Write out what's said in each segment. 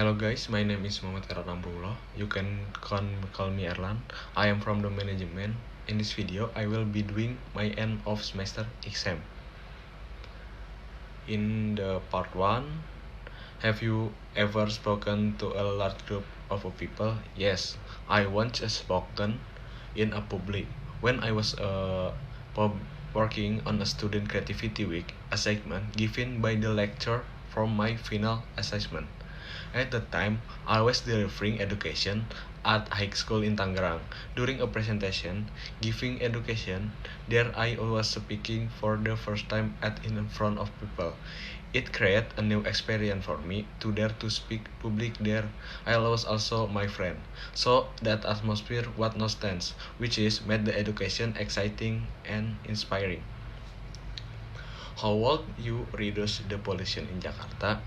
Hello guys, my name is Muhammad Erlan Amrullah. You can call me Erlan. I am from the management. In this video, I will be doing my end of semester exam. In the part 1, have you ever spoken to a large group of people? Yes, I once spoken in a public when I was working on a student creativity week assignment given by the lecturer from my final assessment. At the time, I was delivering education at high school in Tangerang. During a presentation, giving education, there I was speaking for the first time in front of people. It created a new experience for me to dare to speak public there. I was also my friend. So that atmosphere was no tense, which is made the education exciting and inspiring. How would you reduce the pollution in Jakarta?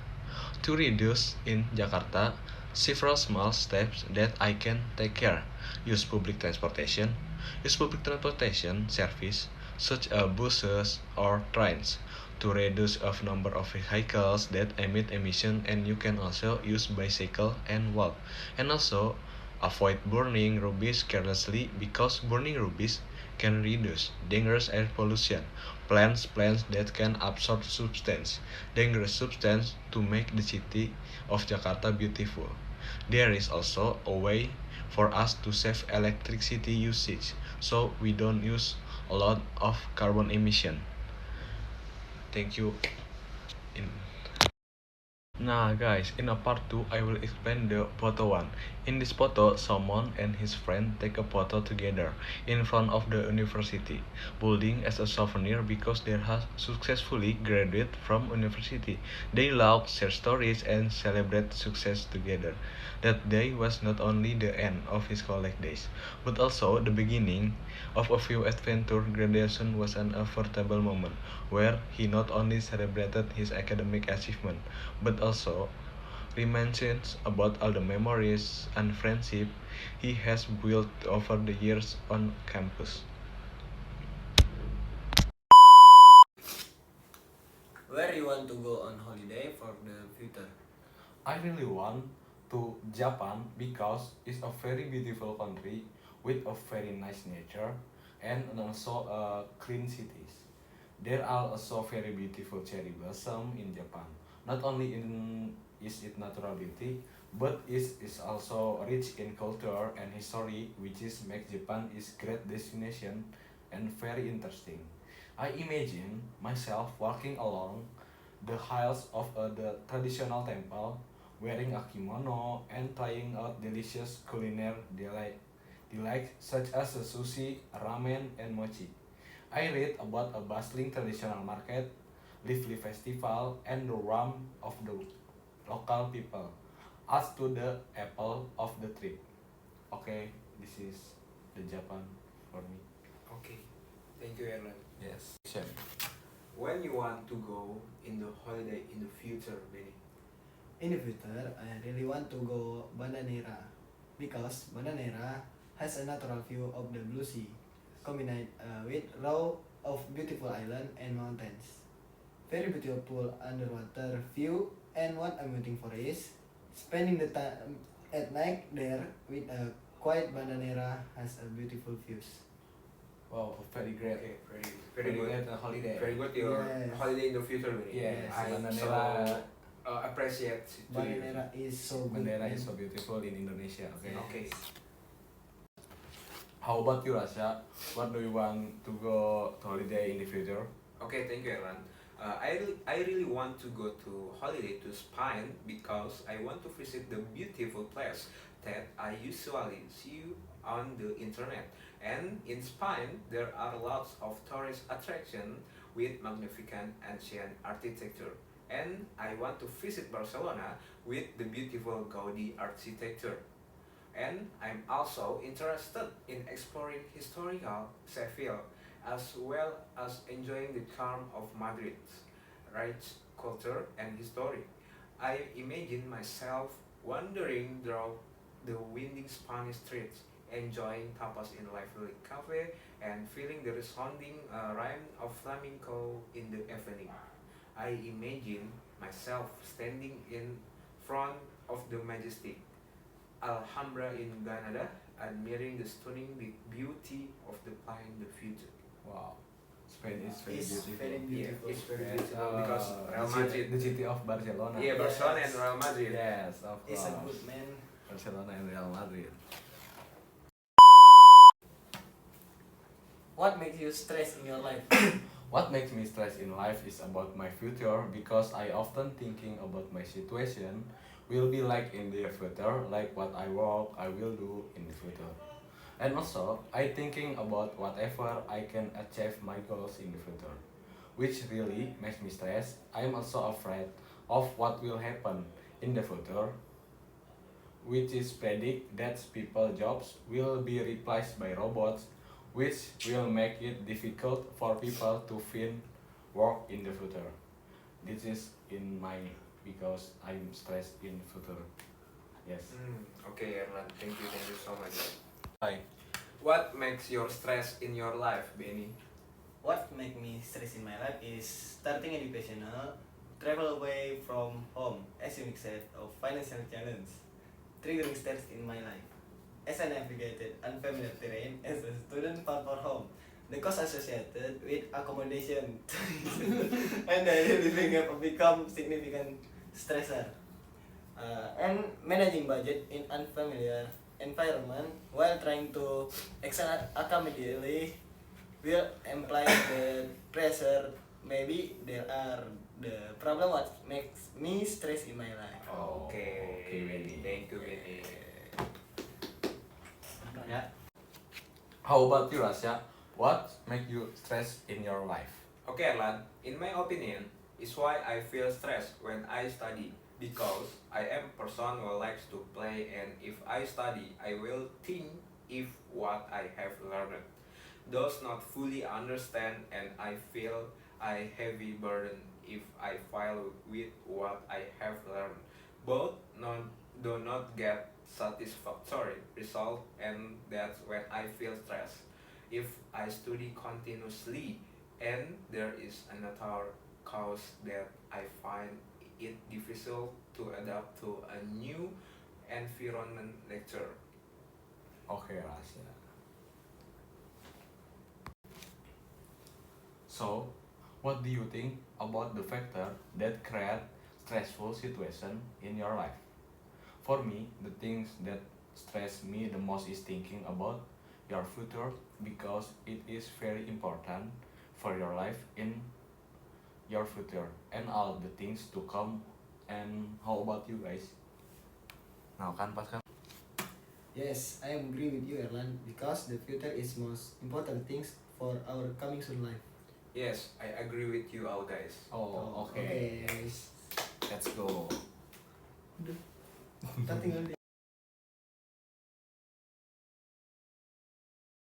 To reduce in Jakarta, several small steps that I can take care. Use public transportation. Use public transportation service such as buses or trains to reduce of number of vehicles that emit emission, and you can also use bicycle and walk. And also avoid burning rubbish carelessly because burning rubbish can reduce dangerous air pollution. Plants that can absorb dangerous substance to make the city of Jakarta beautiful. There is also a way for us to save electricity usage so we don't use a lot of carbon emission. Thank you. In Nah guys, in a part 2 I will explain the photo 1. In this photo, someone and his friend take a photo together in front of the university building as a souvenir because they have successfully graduated from university. They laugh, share stories and celebrate success together. That day was not only the end of his college days, but also the beginning of a few adventure. Graduation was an unforgettable moment where he not only celebrated his academic achievement but also reminisced about all the memories and friendship he has built over the years on campus. Where you want to go on holiday for the future? I really want to Japan because it's a very beautiful country with a very nice nature and also clean cities. There are also very beautiful cherry blossom in Japan. Not only in is it natural beauty, but is also rich in culture and history, which is make Japan is great destination and very interesting. I imagine myself walking along the halls of the traditional temple, wearing a kimono and trying out delicious culinary delights such as the sushi, ramen, and mochi. I read about a bustling traditional market, lively festival, and the warmth of the local people. As to the apple of the trip. Okay, this is the Japan for me. Okay, thank you, Erlan. Yes. Same. When you want to go in the holiday in the future, Benny? In the future, I really want to go Bandanera because Bandanera has a natural view of the blue sea, combined with row of beautiful island and mountains. Very beautiful underwater view, and what I'm waiting for is spending the time at night there with a quiet Bandanera has a beautiful views. Wow, very great. Okay, very good. great holiday. Very good your Yes. holiday in the future, Benny. Yes, I Bandanera. so appreciate to you. Bandanera is so good. Bandera and is so beautiful in Indonesia. Okay. Okay. How about you, Rasha? What do you want to go to holiday in the future? Okay, thank you, Erlan. I really want to go to holiday to Spain because I want to visit the beautiful place that I usually see on the internet. And in Spain, there are lots of tourist attraction with magnificent ancient architecture. And I want to visit Barcelona with the beautiful Gaudi architecture. And I'm also interested in exploring historical Seville as well as enjoying the charm of Madrid's rich culture and history. I imagine myself wandering through the winding Spanish streets, enjoying tapas in lively cafe, and feeling the resounding rhyme of flamenco in the evening. I imagine myself standing in front of the majestic Alhambra in Granada, admiring the stunning beauty of the pine the future. Wow, Spain is very It's beautiful. very beautiful. It's very Yes, beautiful because Real the city- Madrid. the city of Barcelona. Yeah, Barcelona and Yes. Real Madrid. Yes, of It's course. a good man. Barcelona and Real Madrid. What makes you stress in your life? What makes me stress in life is about my future because I often thinking about my situation will be like in the future, like what I work I will do in the future. And also I thinking about whatever I can achieve my goals in the future, which really makes me stress. I'm also afraid of what will happen in the future, which is predict that people jobs will be replaced by robots, which will make it difficult for people to find work in the future. This is in my because I'm stressed in future. Yes. Okay, Erlan. Thank you so much. Hi. What makes your stress in your life, Benny? What make me stress in my life is starting educational, travel away from home, as you said, of financial challenge, triggering stress in my life. As I navigated unfamiliar terrain as a student far from home, the cost associated with accommodation and daily living have become significant stressor. And managing budget in unfamiliar environment while trying to excel academically will imply the pressure. Maybe there are the problem what makes me stress in my life. Okay, Benny. Thank you, Benny. Yeah. How about you, Rasya? What make you stress in your life? Okay, Erlan. In my opinion, is why I feel stressed when I study. Because I am person who likes to play, and if I study, I will think if what I have learned does not fully understand, and I feel a heavy burden if I fail with what I have learned. Both do not get satisfactory result, and that's when I feel stressed. If I study continuously and there is another cause that I find it difficult to adapt to a new environment lecture. Okay, Rasya. So, what do you think about the factor that create stressful situation in your life? For me, the things that stress me the most is thinking about your future because it is very important for your life in your future and all the things to come. And how about you guys? Nah, kan pas kan? Yes, I agree with you, Erlan, because the future is most important things for our coming soon life. Yes, I agree with you all guys. Oh, okay. Okay. Let's go. Kita tinggal di